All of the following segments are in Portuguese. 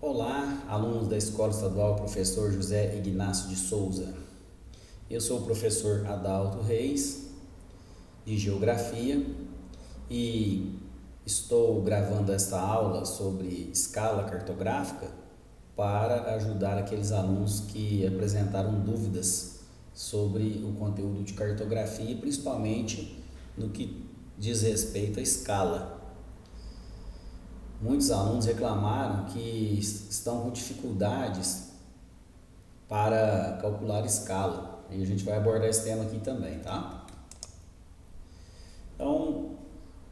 Olá, alunos da Escola Estadual Professor José Ignácio de Souza. Eu sou o professor Adalto Reis, de Geografia, e estou gravando esta aula sobre escala cartográfica para ajudar aqueles alunos que apresentaram dúvidas sobre o conteúdo de cartografia, principalmente no que diz respeito à escala. Muitos alunos reclamaram que estão com dificuldades para calcular escala, e a gente vai abordar esse tema aqui também, tá? Então,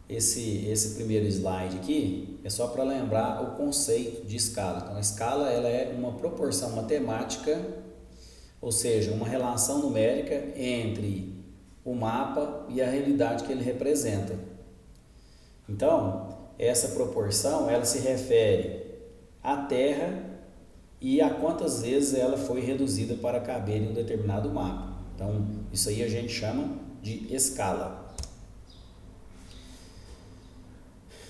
esse primeiro slide aqui é só para lembrar o conceito de escala. Então, a escala ela é uma proporção matemática, ou seja, uma relação numérica entre o mapa e a realidade que ele representa. Então, essa proporção ela se refere à Terra e a quantas vezes ela foi reduzida para caber em um determinado mapa. Então, isso aí a gente chama de escala.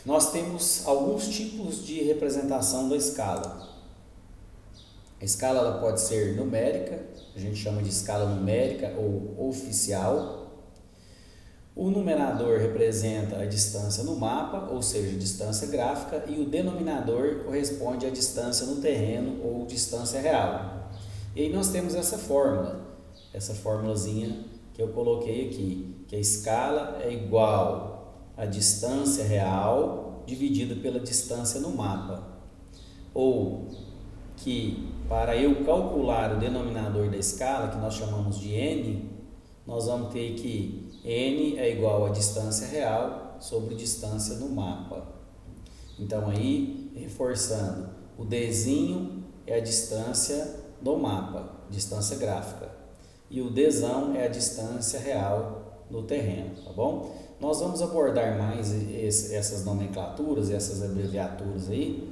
Nós temos alguns tipos de representação da escala. A escala ela pode ser numérica, a gente chama de escala numérica ou oficial. O numerador representa a distância no mapa, ou seja, distância gráfica, e o denominador corresponde à distância no terreno ou distância real. E aí nós temos essa formulazinha que eu coloquei aqui, que a escala é igual à distância real dividida pela distância no mapa. Ou que para eu calcular o denominador da escala, que nós chamamos de n, nós vamos ter que n é igual a distância real sobre distância no mapa. Então aí, reforçando, o Dzinho é a distância do mapa, distância gráfica, e o Dzão é a distância real no terreno, tá bom? Nós vamos abordar mais essas nomenclaturas, essas abreviaturas aí,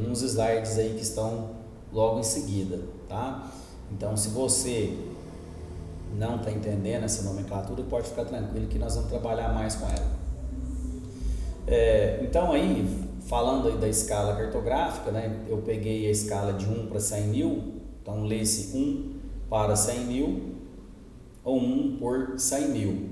nos slides aí que estão logo em seguida, tá? Então, se você não está entendendo essa nomenclatura, pode ficar tranquilo que nós vamos trabalhar mais com ela. Então aí, falando aí da escala cartográfica, né, eu peguei a escala de 1 para 100 mil, então lê-se 1 para 100 mil ou 1 por 100 mil.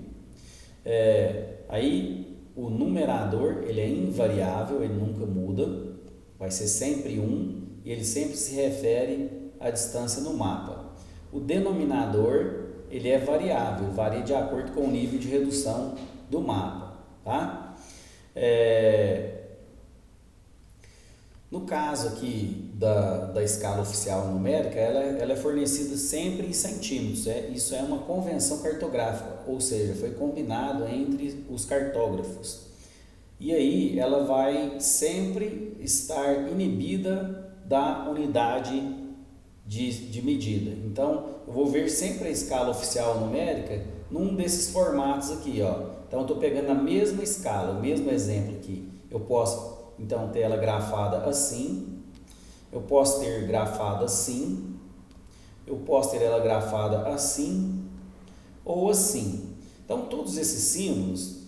Aí o numerador ele é invariável, ele nunca muda, vai ser sempre 1 e ele sempre se refere à distância no mapa. O denominador ele é variável, varia de acordo com o nível de redução do mapa, tá? No caso aqui da escala oficial numérica, ela é fornecida sempre em centímetros, isso é uma convenção cartográfica, ou seja, foi combinado entre os cartógrafos. E aí ela vai sempre estar inibida da unidade de medida. Então, eu vou ver sempre a escala oficial numérica num desses formatos aqui, ó. Então, eu estou pegando a mesma escala, o mesmo exemplo aqui. Eu posso, então, ter ela grafada assim, eu posso ter grafada assim, eu posso ter ela grafada assim ou assim. Então, todos esses símbolos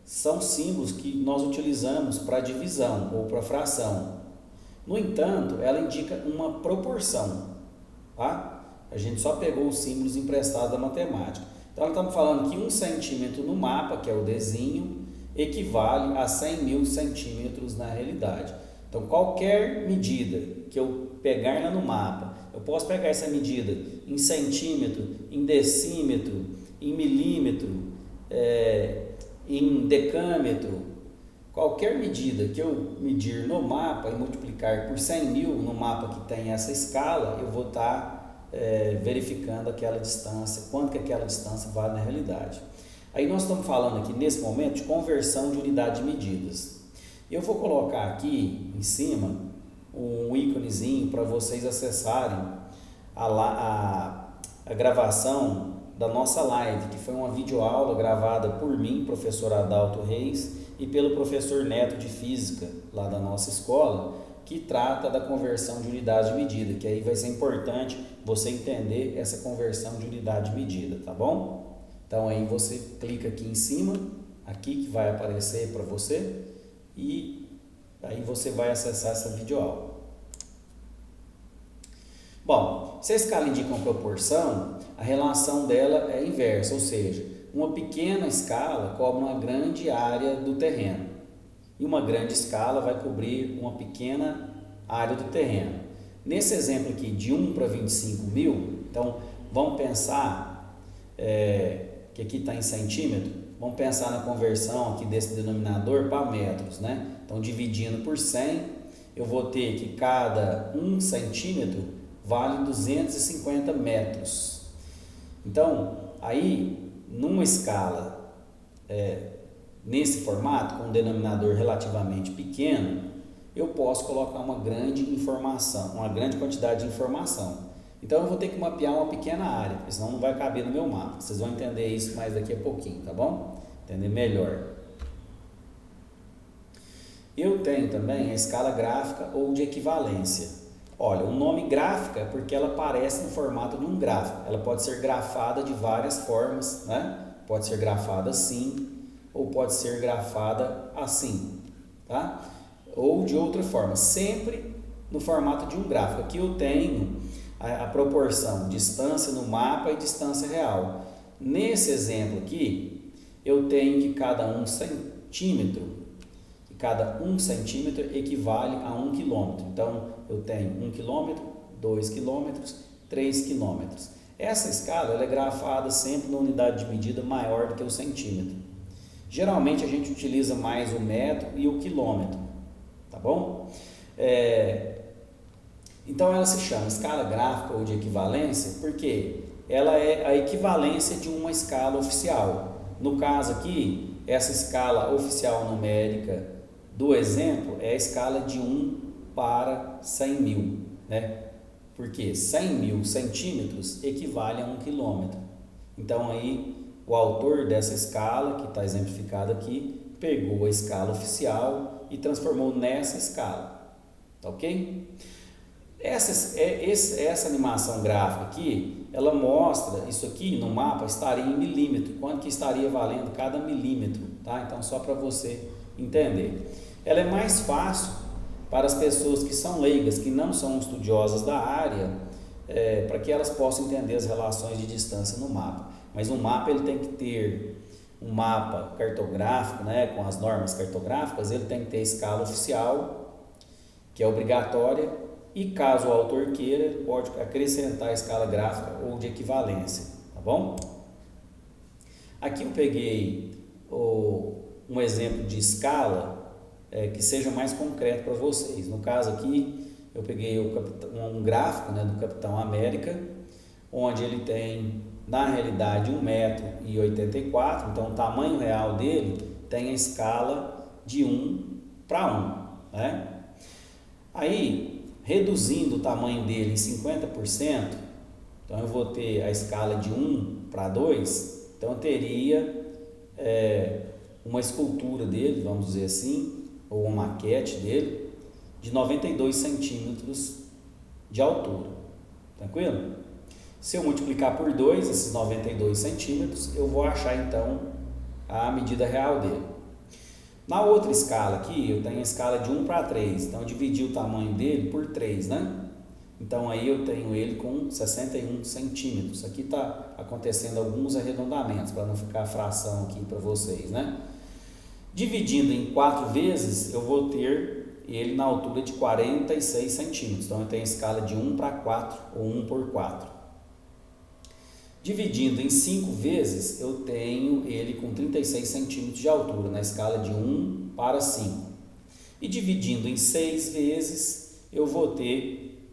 são símbolos que nós utilizamos para divisão ou para fração. No entanto, ela indica uma proporção, tá? A gente só pegou os símbolos emprestados da matemática. Então, estamos falando que 1 centímetro no mapa, que é o Dzinho, equivale a 100 mil centímetros na realidade. Então, qualquer medida que eu pegar lá no mapa, eu posso pegar essa medida em centímetro, em decímetro, em milímetro, em decâmetro. Qualquer medida que eu medir no mapa e multiplicar por 100 mil no mapa que tem essa escala, eu vou estar verificando aquela distância, quanto que aquela distância vale na realidade. Aí nós estamos falando aqui nesse momento de conversão de unidade de medidas. Eu vou colocar aqui em cima um íconezinho para vocês acessarem a gravação da nossa live, que foi uma videoaula gravada por mim, professor Adalto Reis, e pelo professor Neto de Física, lá da nossa escola, que trata da conversão de unidade de medida, que aí vai ser importante você entender essa conversão de unidade de medida, tá bom? Então aí você clica aqui em cima, aqui que vai aparecer para você, e Aí você vai acessar essa videoaula. Bom, se a escala indica uma proporção, a relação dela é inversa, ou seja, uma pequena escala cobre uma grande área do terreno e uma grande escala vai cobrir uma pequena área do terreno. Nesse exemplo aqui de 1 para 25 mil, então vamos pensar que aqui está em centímetro, vamos pensar na conversão aqui desse denominador para metros, né? Então dividindo por 100, eu vou ter que cada 1 centímetro vale 250 metros. Então, aí, numa escala, nesse formato, com um denominador relativamente pequeno, eu posso colocar uma grande informação, uma grande quantidade de informação. Então, eu vou ter que mapear uma pequena área, porque senão não vai caber no meu mapa. Vocês vão entender isso mais daqui a pouquinho, tá bom? Entender melhor. Eu tenho também a escala gráfica ou de equivalência. Olha, o nome gráfica é porque ela aparece no formato de um gráfico. Ela pode ser grafada de várias formas, né? Pode ser grafada assim, ou pode ser grafada assim, tá? Ou de outra forma, sempre no formato de um gráfico. Aqui eu tenho a proporção distância no mapa e distância real. Nesse exemplo aqui, eu tenho que cada 1 centímetro equivale a 1 quilômetro. Então, eu tenho 1 quilômetro, 2 quilômetros, 3 quilômetros. Essa escala ela é grafada sempre na unidade de medida maior do que o centímetro. Geralmente, a gente utiliza mais o metro e o quilômetro, tá bom? Então, ela se chama escala gráfica ou de equivalência porque ela é a equivalência de uma escala oficial. No caso aqui, essa escala oficial numérica do exemplo é a escala de 1 para 100 mil, né? Porque 100 mil centímetros equivale a 1 quilômetro. Então, aí, o autor dessa escala, que está exemplificado aqui, pegou a escala oficial e transformou nessa escala, tá ok? Essa animação gráfica aqui, ela mostra, isso aqui no mapa estaria em milímetro, quanto que estaria valendo cada milímetro, tá? Então, só para você entender. Ela é mais fácil para as pessoas que são leigas, que não são estudiosas da área, para que elas possam entender as relações de distância no mapa. Mas o mapa ele tem que ter um mapa cartográfico, né, com as normas cartográficas, ele tem que ter escala oficial, que é obrigatória, e caso o autor queira, ele pode acrescentar a escala gráfica ou de equivalência, tá bom? Aqui eu peguei um exemplo de escala que seja mais concreto para vocês. No caso aqui, eu peguei um gráfico, né, do Capitão América, onde ele tem, na realidade, 1,84 m, então o tamanho real dele tem a escala de 1 para 1, né? Aí, reduzindo o tamanho dele em 50%, então eu vou ter a escala de 1 para 2, então eu teria uma escultura dele, vamos dizer assim, ou uma maquete dele, de 92 centímetros de altura, tranquilo? Se eu multiplicar por 2, esses 92 centímetros, eu vou achar então a medida real dele. Na outra escala aqui, eu tenho a escala de 1 para 3, então eu dividi o tamanho dele por 3, né? Então aí eu tenho ele com 61 centímetros. Aqui está acontecendo alguns arredondamentos, para não ficar fração aqui para vocês, né? Dividindo em 4 vezes, eu vou ter ele na altura de 46 centímetros. Então, eu tenho a escala de 1 para 4, ou 1 por 4. Dividindo em 5 vezes, eu tenho ele com 36 centímetros de altura, na escala de 1 para 5. E dividindo em 6 vezes, eu vou ter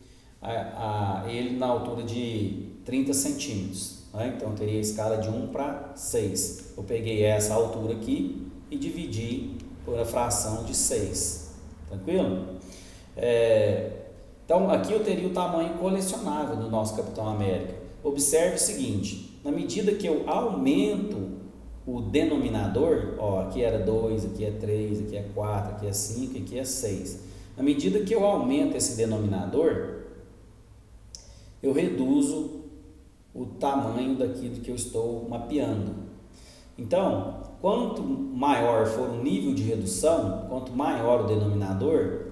ele na altura de 30 centímetros. Né? Então, eu teria a escala de 1 para 6. Eu peguei essa altura aqui e dividi por a fração de 6, tranquilo? Então, aqui eu teria o tamanho colecionável do nosso Capitão América. Observe o seguinte, na medida que eu aumento o denominador, ó, aqui era 2, aqui é 3, aqui é 4, aqui é 5, aqui é 6. Na medida que eu aumento esse denominador, eu reduzo o tamanho daquilo que eu estou mapeando. Então, quanto maior for o nível de redução, quanto maior o denominador,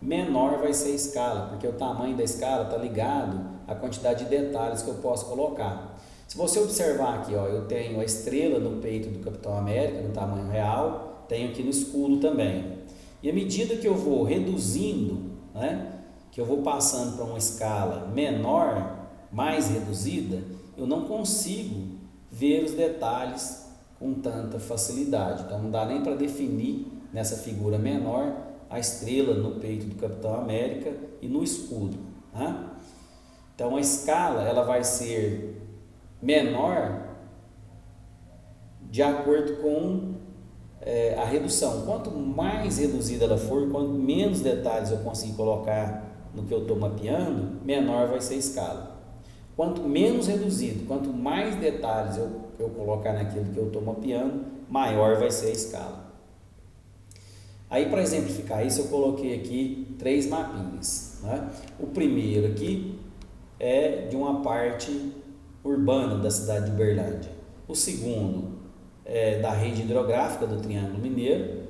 menor vai ser a escala, porque o tamanho da escala está ligado à quantidade de detalhes que eu posso colocar. Se você observar aqui, ó, eu tenho a estrela no peito do Capitão América, no tamanho real, tenho aqui no escudo também. E à medida que eu vou reduzindo, né, que eu vou passando para uma escala menor, mais reduzida, eu não consigo ver os detalhes com tanta facilidade. Então não dá nem para definir nessa figura menor a estrela no peito do Capitão América e no escudo, né? Então a escala ela vai ser menor de acordo com a redução. Quanto mais reduzida ela for, quanto menos detalhes eu conseguir colocar no que eu estou mapeando, menor vai ser a escala. Quanto menos reduzido, quanto mais detalhes eu colocar naquilo que eu estou mapeando, maior vai ser a escala. Aí, para exemplificar isso, eu coloquei aqui 3 mapinhas, né? O primeiro aqui é de uma parte urbana da cidade de Uberlândia. O segundo é da rede hidrográfica do Triângulo Mineiro.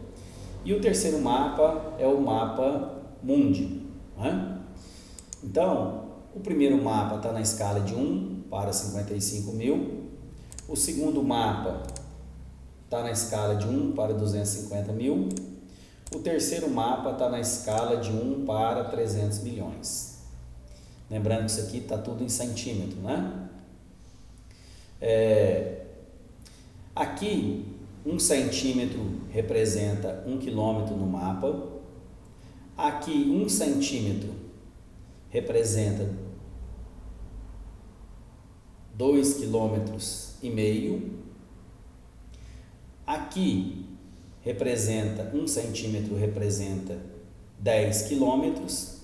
E o terceiro mapa é o mapa Mundi, né? Então, o primeiro mapa está na escala de 1 para 55 mil. O segundo mapa está na escala de 1 para 250 mil. O terceiro mapa está na escala de 1 para 300 milhões. Lembrando que isso aqui está tudo em centímetro, né? Aqui, 1 centímetro representa 1 quilômetro no mapa. Aqui, 1 centímetro representa 2,5 quilômetros. Aqui, representa 1 centímetro representa 10 quilômetros.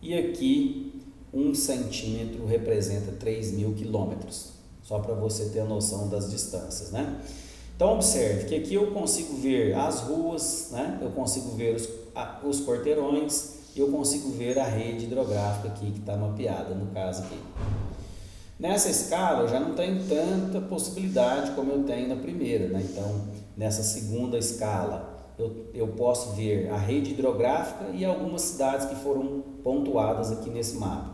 E aqui, 1 centímetro representa 3.000 quilômetros. Só para você ter a noção das distâncias, né? Então, observe que aqui eu consigo ver as ruas, né? Eu consigo ver os quarteirões e eu consigo ver a rede hidrográfica aqui que está mapeada, no caso aqui. Nessa escala, eu já não tenho tanta possibilidade como eu tenho na primeira, né? Então, nessa segunda escala, eu posso ver a rede hidrográfica e algumas cidades que foram pontuadas aqui nesse mapa.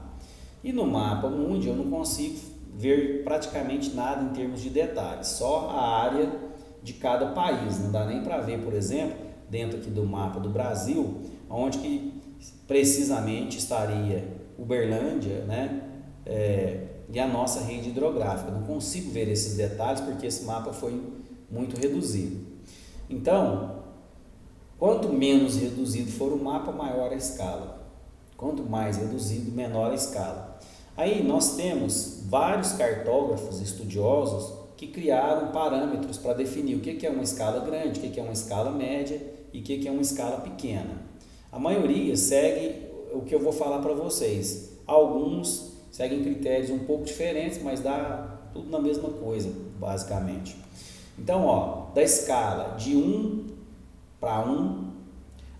E no mapa Mundi eu não consigo ver praticamente nada em termos de detalhes, só a área de cada país. Não dá nem para ver, por exemplo, dentro aqui do mapa do Brasil, onde que precisamente estaria Uberlândia, né? E a nossa rede hidrográfica. Não consigo ver esses detalhes porque esse mapa foi muito reduzido. Então, quanto menos reduzido for o mapa, maior a escala. Quanto mais reduzido, menor a escala. Aí nós temos vários cartógrafos estudiosos que criaram parâmetros para definir o que é uma escala grande, o que é uma escala média e o que é uma escala pequena. A maioria segue o que eu vou falar para vocês. Alguns seguem critérios um pouco diferentes, mas dá tudo na mesma coisa, basicamente. Então, ó, da escala de 1 para 1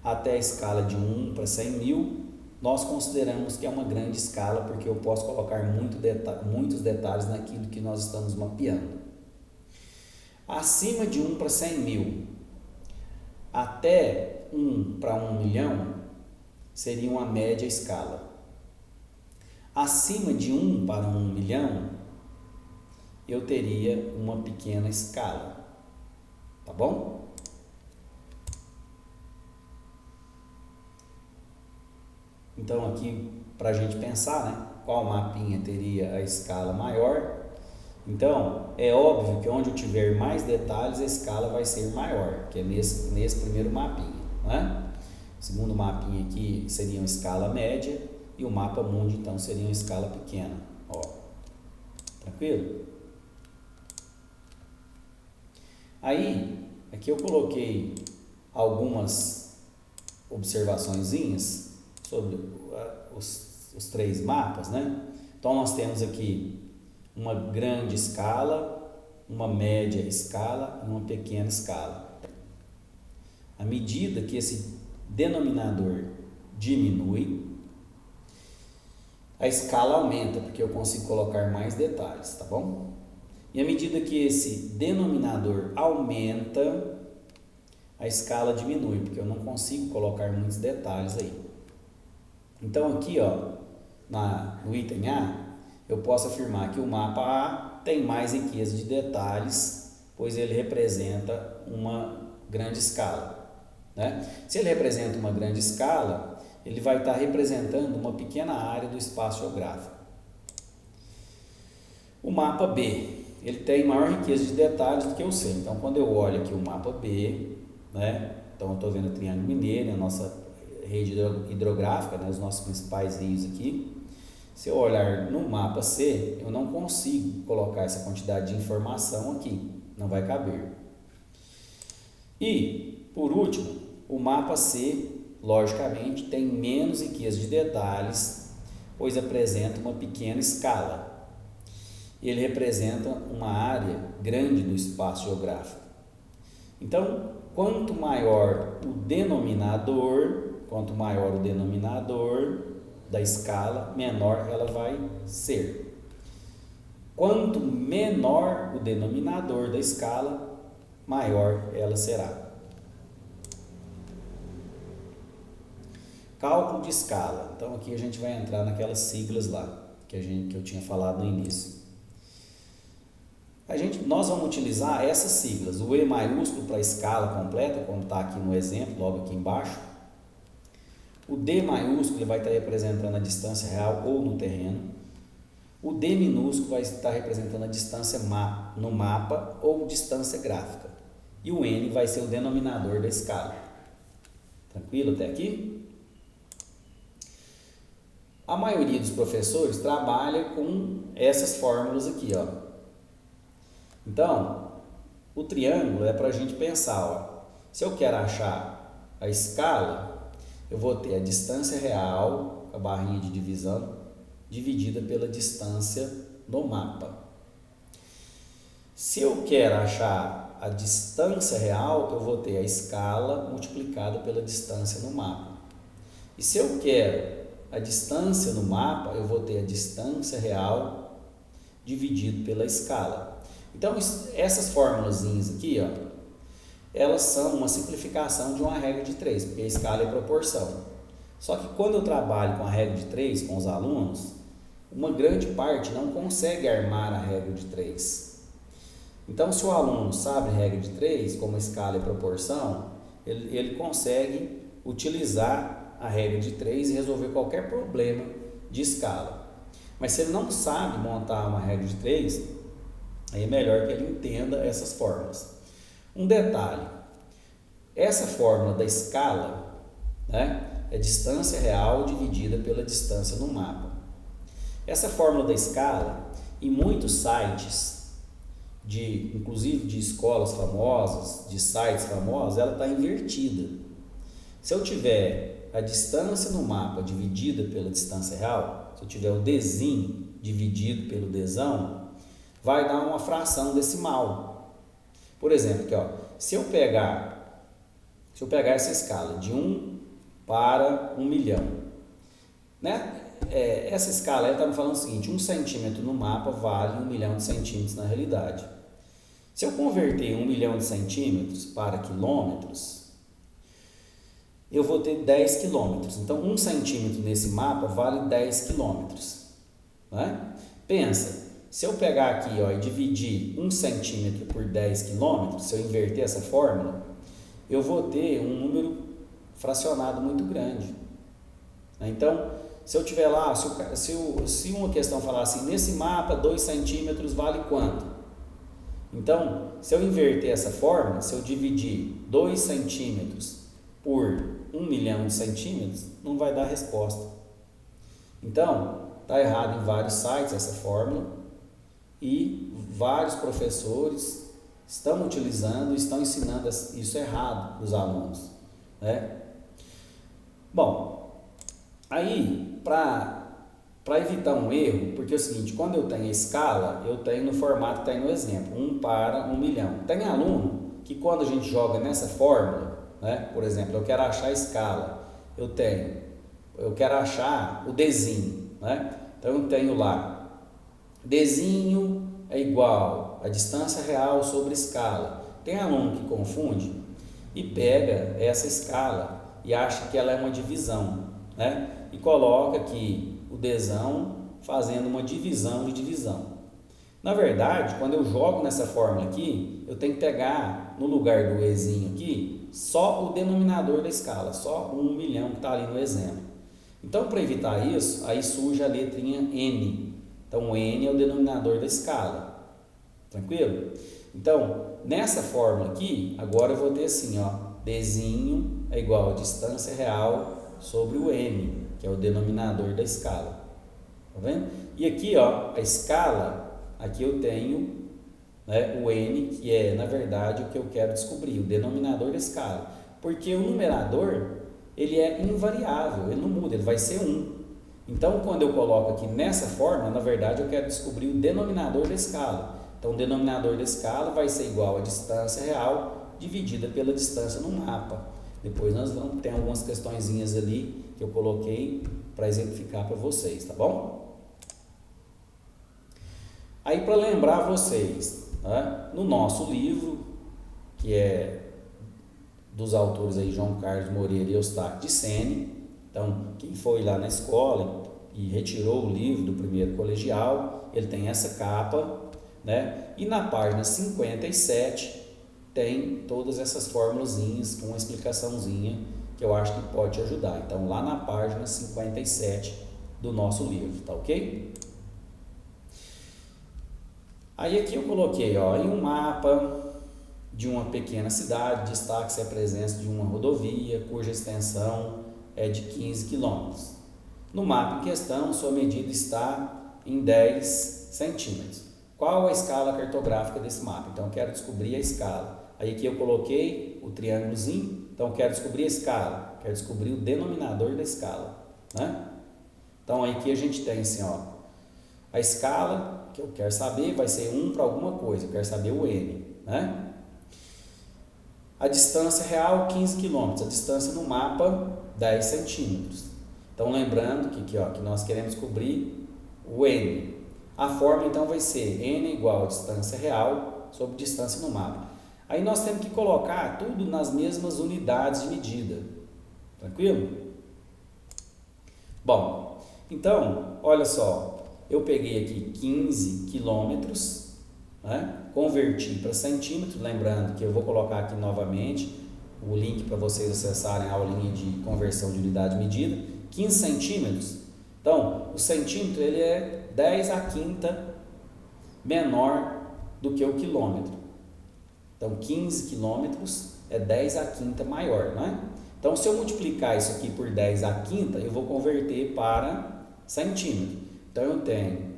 até a escala de 1 para 100 mil, nós consideramos que é uma grande escala, porque eu posso colocar muitos detalhes naquilo que nós estamos mapeando. Acima de 1 para 100 mil até 1 para 1 milhão seria uma média escala. Acima de 1 para 1 milhão, eu teria uma pequena escala, tá bom? Então aqui, para a gente pensar, né, qual mapinha teria a escala maior, então é óbvio que onde eu tiver mais detalhes, a escala vai ser maior, que é nesse primeiro mapinha, né? O segundo mapinha aqui seria uma escala média e o mapa Mundi, então, seria uma escala pequena, ó, tranquilo? Aí, aqui eu coloquei algumas observaçõezinhas sobre os 3 mapas, né? Então nós temos aqui uma grande escala, uma média escala e uma pequena escala. À medida que esse denominador diminui, a escala aumenta, porque eu consigo colocar mais detalhes, tá bom? E à medida que esse denominador aumenta, a escala diminui, porque eu não consigo colocar muitos detalhes aí. Então aqui, ó, no item A, eu posso afirmar que o mapa A tem mais riqueza de detalhes, pois ele representa uma grande escala, né? Se ele representa uma grande escala, ele vai estar representando uma pequena área do espaço geográfico. O mapa B, ele tem maior riqueza de detalhes do que o C. Então, quando eu olho aqui o mapa B, né? Então, eu estou vendo o Triângulo Mineiro, a nossa rede hidrográfica, né? Os nossos principais rios aqui. Se eu olhar no mapa C, eu não consigo colocar essa quantidade de informação aqui, não vai caber. E, por último, o mapa C, logicamente, tem menos riqueza de detalhes, pois apresenta uma pequena escala. Ele representa uma área grande do espaço geográfico. Então, quanto maior o denominador da escala, menor ela vai ser. Quanto menor o denominador da escala, maior ela será. Cálculo de escala. Então aqui a gente vai entrar naquelas siglas lá que eu tinha falado no início. Nós vamos utilizar essas siglas, o E maiúsculo para a escala completa, como está aqui no exemplo, logo aqui embaixo. O D maiúsculo vai estar representando a distância real ou no terreno. O D minúsculo vai estar representando a distância no mapa ou distância gráfica. E o N vai ser o denominador da escala. Tranquilo até aqui? A maioria dos professores trabalha com essas fórmulas aqui, ó. Então, o triângulo é para a gente pensar, ó. Se eu quero achar a escala, eu vou ter a distância real, a barrinha de divisão, dividida pela distância no mapa. Se eu quero achar a distância real, eu vou ter a escala multiplicada pela distância no mapa. E se eu quero a distância no mapa, eu vou ter a distância real dividido pela escala. Então, essas formulazinhas aqui, ó, elas são uma simplificação de uma regra de 3, porque a escala é proporção. Só que quando eu trabalho com a regra de 3 com os alunos, uma grande parte não consegue armar a regra de 3. Então, se o aluno sabe a regra de 3, como a escala é proporção, ele consegue utilizar a regra de 3 e resolver qualquer problema de escala. Mas se ele não sabe montar uma regra de 3, aí é melhor que ele entenda essas fórmulas. Um detalhe, essa fórmula da escala, né, é distância real dividida pela distância no mapa. Essa fórmula da escala, em muitos sites, inclusive de escolas famosas, de sites famosos, ela está invertida. Se eu tiver a distância no mapa dividida pela distância real, se eu tiver o Dzinho dividido pelo Dzão, vai dar uma fração decimal. Por exemplo, aqui, ó, se eu pegar essa escala de 1 para 1 milhão, né? Essa escala está me falando o seguinte: 1 centímetro no mapa vale 1 milhão de centímetros na realidade. Se eu converter 1 milhão de centímetros para quilômetros, eu vou ter 10 quilômetros. Então, 1 centímetro nesse mapa vale 10 quilômetros. Né? Pensa, se eu pegar aqui, ó, e dividir 1 centímetro por 10 quilômetros, se eu inverter essa fórmula, eu vou ter um número fracionado muito grande. Então, se eu tiver lá, se uma questão falar assim, nesse mapa 2 centímetros vale quanto? Então, se eu inverter essa fórmula, se eu dividir 2 centímetros por 1 milhão de centímetros, não vai dar resposta. Então, está errado em vários sites essa fórmula e vários professores estão utilizando e estão ensinando isso errado para os alunos, né? Bom, aí, para evitar um erro, porque é o seguinte, quando eu tenho a escala, eu tenho no formato que está aí no exemplo, 1 para 1 milhão. Tem aluno que quando a gente joga nessa fórmula, né, por exemplo, eu quero achar a escala, eu quero achar o Dzinho, né? Então eu tenho lá, Dzinho é igual a distância real sobre escala. Tem aluno que confunde e pega essa escala e acha que ela é uma divisão, né? E coloca aqui o Dzão fazendo uma divisão de divisão. Na verdade, quando eu jogo nessa fórmula aqui, eu tenho que pegar no lugar do Ezinho aqui só o denominador da escala, só 1 milhão que está ali no exemplo. Então, para evitar isso, aí surge a letrinha N. Então, o N é o denominador da escala. Tranquilo? Então, nessa fórmula aqui, agora eu vou ter assim, ó, Dzinho é igual a distância real sobre o N, que é o denominador da escala. Tá vendo? E aqui, ó, a escala, aqui eu tenho, né, o N, que é, na verdade, o que eu quero descobrir, o denominador da escala. Porque o numerador, ele é invariável, ele não muda, ele vai ser 1. Então, quando eu coloco aqui nessa forma, na verdade, eu quero descobrir o denominador da escala. Então, o denominador da escala vai ser igual a distância real dividida pela distância no mapa. Depois nós vamos ter algumas questõezinhas ali que eu coloquei para exemplificar para vocês, tá bom? Aí, para lembrar vocês, né, no nosso livro, que é dos autores aí, João Carlos Moreira e Eustáquio de Sene, então, quem foi lá na escola e retirou o livro do primeiro colegial, ele tem essa capa, né? E na página 57 tem todas essas formulazinhas com uma explicaçãozinha que eu acho que pode te ajudar. Então, lá na página 57 do nosso livro, tá ok? Aí aqui eu coloquei, ó, em um mapa de uma pequena cidade, destaque-se a presença de uma rodovia cuja extensão é de 15 quilômetros. No mapa em questão, sua medida está em 10 centímetros. Qual a escala cartográfica desse mapa? Então, eu quero descobrir a escala. Aí aqui eu coloquei o triângulozinho, então eu quero descobrir a escala, quero descobrir o denominador da escala, né? Então, aí aqui a gente tem assim, ó, a escala que eu quero saber vai ser 1 para alguma coisa, eu quero saber o N, né? A distância real, 15 km, a distância no mapa, 10 centímetros. Então, lembrando que nós queremos descobrir o N. A forma, então, vai ser N igual a distância real sobre distância no mapa. Aí, nós temos que colocar tudo nas mesmas unidades de medida. Tranquilo? Bom, então, olha só. Eu peguei aqui 15 quilômetros, né? Converti para centímetros, lembrando que eu vou colocar aqui novamente o link para vocês acessarem a aulinha de conversão de unidade de medida, 15 centímetros. Então, o centímetro ele é 10 à quinta menor do que o quilômetro. Então, 15 quilômetros é 10 à quinta maior, né? Então, se eu multiplicar isso aqui por 10 à quinta, eu vou converter para centímetro. Então, eu tenho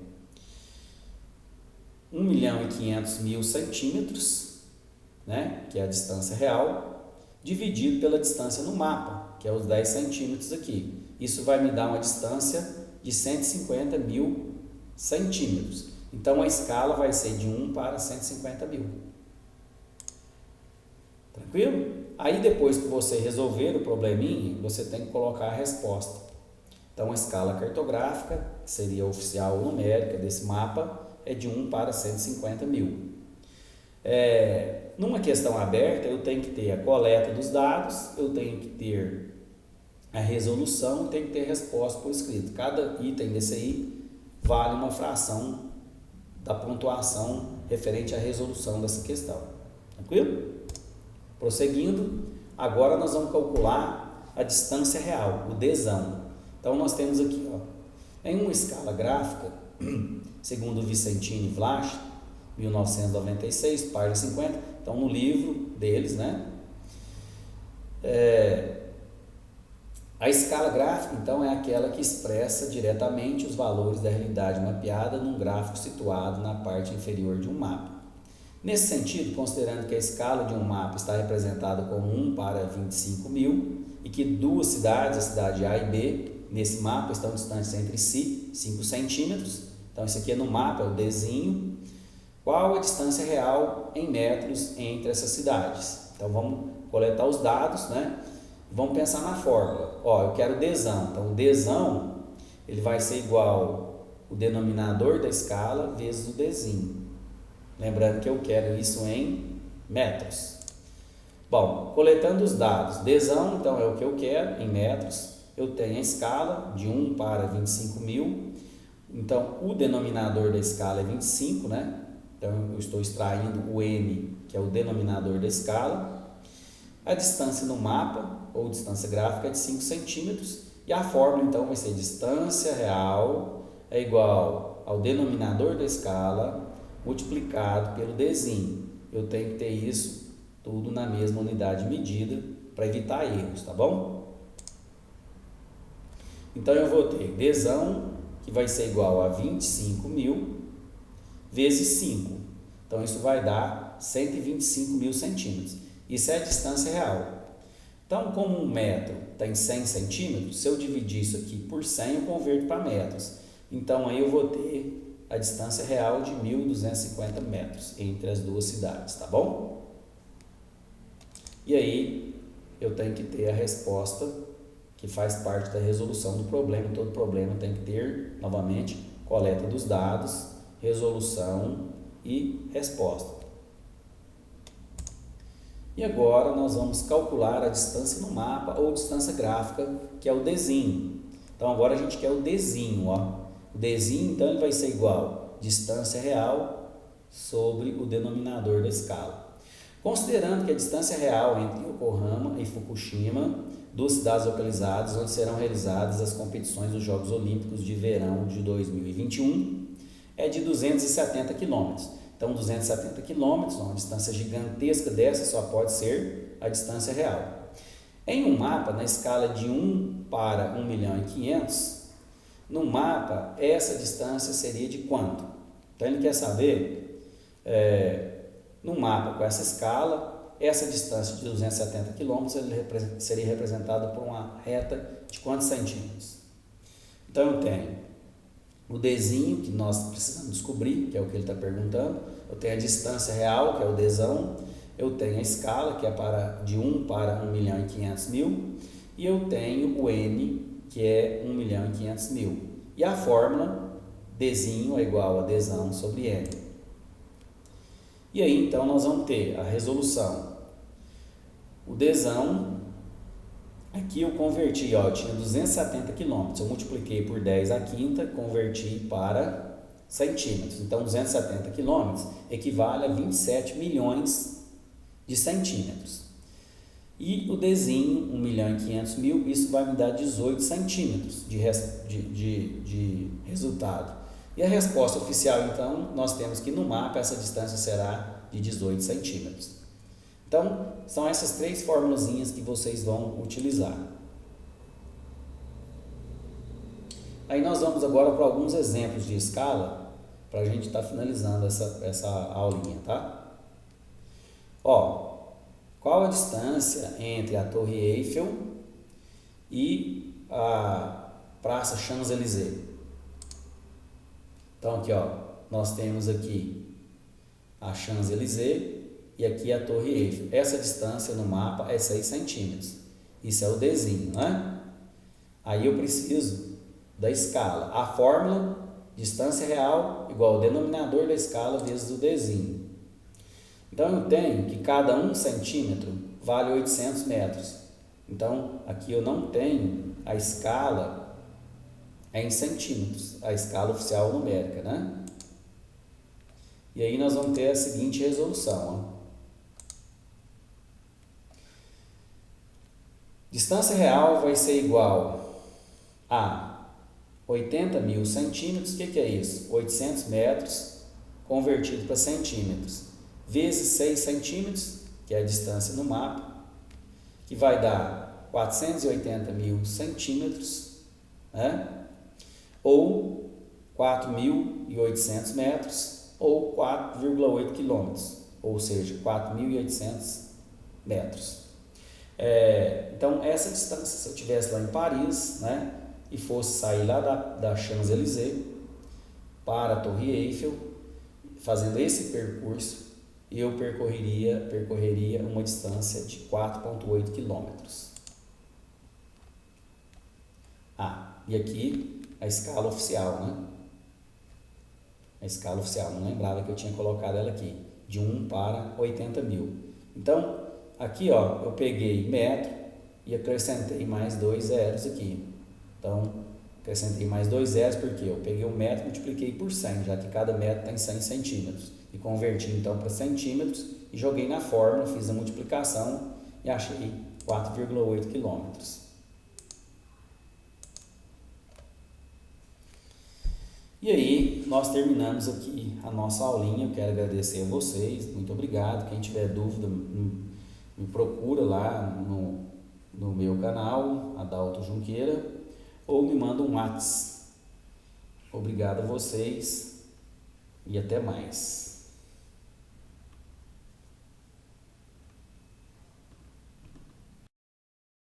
1.500.000 centímetros, né, que é a distância real, dividido pela distância no mapa, que é os 10 centímetros aqui. Isso vai me dar uma distância de 150.000 centímetros. Então, a escala vai ser de 1 para 150.000. Tranquilo? Aí, depois que você resolver o probleminha, você tem que colocar a resposta. Então, a escala cartográfica, que seria oficial numérica desse mapa, é de 1 para 150.000. Numa questão aberta, eu tenho que ter a coleta dos dados, eu tenho que ter a resolução, tenho que ter a resposta por escrito. Cada item desse aí vale uma fração da pontuação referente à resolução dessa questão. Tranquilo? Prosseguindo, agora nós vamos calcular a distância real, o Dzão. Então, nós temos aqui, ó, em uma escala gráfica, segundo Vicentini e Vlach, 1996, página 50, então no livro deles, né? A escala gráfica, então, é aquela que expressa diretamente os valores da realidade mapeada num gráfico situado na parte inferior de um mapa. Nesse sentido, considerando que a escala de um mapa está representada como 1 para 25.000 e que duas cidades, a cidade A e B, nesse mapa estão distantes entre si 5 centímetros, então isso aqui é no mapa, é o Dzinho. Qual a distância real em metros entre essas cidades? Então vamos coletar os dados, né? Vamos pensar na fórmula. Ó, eu quero Dzão, então o Dzão ele vai ser igual o denominador da escala vezes o Dzinho. Lembrando que eu quero isso em metros. Bom, coletando os dados, Dzão, então, é o que eu quero em metros. Eu tenho a escala de 1 para 25 mil. Então, o denominador da escala é 25, né? Então, eu estou extraindo o M, que é o denominador da escala. A distância no mapa, ou distância gráfica, é de 5 centímetros. E a fórmula, então, vai ser distância real é igual ao denominador da escala multiplicado pelo Dzinho. Eu tenho que ter isso tudo na mesma unidade de medida para evitar erros, tá bom? Então, eu vou ter Dzão, que vai ser igual a 25 mil vezes 5. Então, isso vai dar 125 mil centímetros. Isso é a distância real. Então, como um metro tem 100 centímetros, se eu dividir isso aqui por 100, eu converto para metros. Então, aí eu vou ter a distância real de 1.250 metros entre as duas cidades, tá bom? E aí, eu tenho que ter a resposta que faz parte da resolução do problema. Todo problema tem que ter, novamente, coleta dos dados, resolução e resposta. E agora nós vamos calcular a distância no mapa ou distância gráfica, que é o Dzinho. Então agora a gente quer o Dzinho, ó. O Dzinho, então, ele vai ser igual distância real sobre o denominador da escala. Considerando que a distância real entre Yokohama e Fukushima, duas cidades localizadas onde serão realizadas as competições dos Jogos Olímpicos de Verão de 2021, é de 270 quilômetros. Então, 270 quilômetros, uma distância gigantesca dessa, só pode ser a distância real. Em um mapa, na escala de 1 para 1.500.000, no mapa, essa distância seria de quanto? Então, ele quer saber, no mapa com essa escala, essa distância de 270 quilômetros seria representada por uma reta de quantos centímetros? Então, eu tenho o Dzinho, que nós precisamos descobrir, que é o que ele está perguntando. Eu tenho a distância real, que é o Dzão. Eu tenho a escala, que é de 1 para 1.500.000. E eu tenho o N, que é 1.500.000. E a fórmula, Dzinho é igual a Dzão sobre N. E aí, então, nós vamos ter a resolução. O Dzão, aqui eu converti, ó, eu tinha 270 quilômetros, eu multipliquei por 10 à quinta, converti para centímetros. Então, 270 quilômetros equivale a 27 milhões de centímetros. E o Dzinho, 1.500.000, isso vai me dar 18 centímetros de resultado. E a resposta oficial, então, nós temos que no mapa essa distância será de 18 centímetros. Então, são essas três formulazinhas que vocês vão utilizar. Aí nós vamos agora para alguns exemplos de escala, para a gente estar finalizando essa aulinha, tá? Ó, qual a distância entre a Torre Eiffel e a Praça Champs-Élysées? Então, aqui, ó, nós temos aqui a Champs-Élysées e aqui a Torre Eiffel. Essa distância no mapa é 6 centímetros. Isso é o Dzinho, né? Aí eu preciso da escala. A fórmula, distância real igual ao denominador da escala vezes o Dzinho. Então, eu tenho que cada 1 centímetro vale 800 metros. Então, aqui eu não tenho a escala em centímetros, a escala oficial numérica, né? E aí nós vamos ter a seguinte resolução, ó. Distância real vai ser igual a 80.000 centímetros. O que é isso? 800 metros convertido para centímetros, vezes 6 centímetros, que é a distância no mapa, que vai dar 480.000 centímetros, né? Ou 4.800 metros, ou 4,8 quilômetros, ou seja, 4.800 metros. Então, essa distância, se eu estivesse lá em Paris, né, e fosse sair lá da Champs-Élysées para a Torre Eiffel, fazendo esse percurso, eu percorreria uma distância de 4,8 quilômetros. E aqui a escala oficial, né? a escala oficial. Não lembrava que eu tinha colocado ela aqui, de 1 para 80 mil. Então, aqui ó, eu peguei metro e acrescentei mais 2 zeros aqui. Então, acrescentei mais 2 zeros porque eu peguei o metro e multipliquei por 100, já que cada metro tem 100 centímetros. E converti então para centímetros e joguei na fórmula, fiz a multiplicação e achei 4,8 quilômetros. E aí, nós terminamos aqui a nossa aulinha. Eu quero agradecer a vocês, muito obrigado. Quem tiver dúvida, me procura lá no meu canal, Adalto Junqueira, ou me manda um WhatsApp. Obrigado a vocês e até mais.